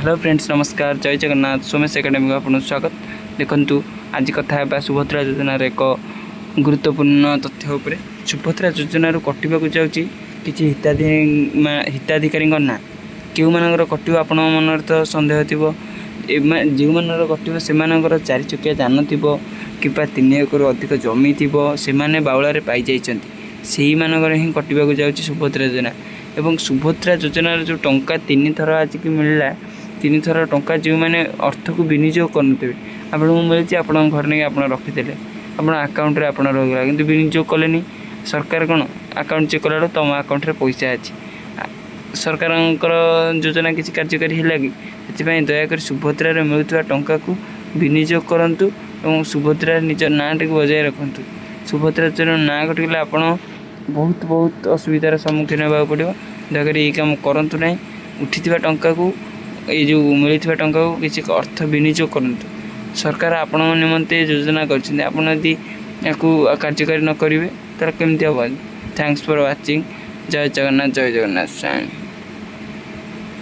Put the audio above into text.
Hello friends नमस्कार जय Jagannath Somesh academy को आपको स्वागत। देखंतु आज कथा है सुभद्रा योजना एक गुरुत्वपूर्ण तथ्य उपर। सुभद्रा योजना कटिबा जाऊँगी किसी हिताधिकारी ना क्यों मानकर कटो आपण मन तो सन्देह थी जो मान कटो से चारि चकिया जान थी कि 3 एकड़ अधिक जमी थी से बाउल पाई से मानकर हिं कटिबा जाऊँगी सुभद्रा योजना। एवं सुभद्रा योजना जो टंका 3 थर आज की मिलला 3 थर टंका जो मैंने अर्थ को विनियोग करुवे आपको मिली आप घर नहीं आप रखीदे आप आकाउंट आप रहीगला कि विनियोग कले सरकार कौन आकाउंट चेक कला तुम आकाउंट रे पैसा अच्छी सरकार योजना किसी कार्यकारी है कि दयाक सुभद्रा मिलूा टंका को विनियोग करूँ और सुभद्रा निज ना टी बजाय रखु। सुभद्रा योजना ना कटिगले आप बहुत बहुत असुविधार सम्मुखीन होगा पड़ो। दयाक ये कम करूँ ना उठी टंका को ये जो मिलता टंका को किसी अर्थ विनियोग करूँ। सरकार आपण निमंते योजना करदी कार्यकारी न करेंगे तो केमती हम। Thanks for watching. जय जगन्नाथ जय जगन्नाथ।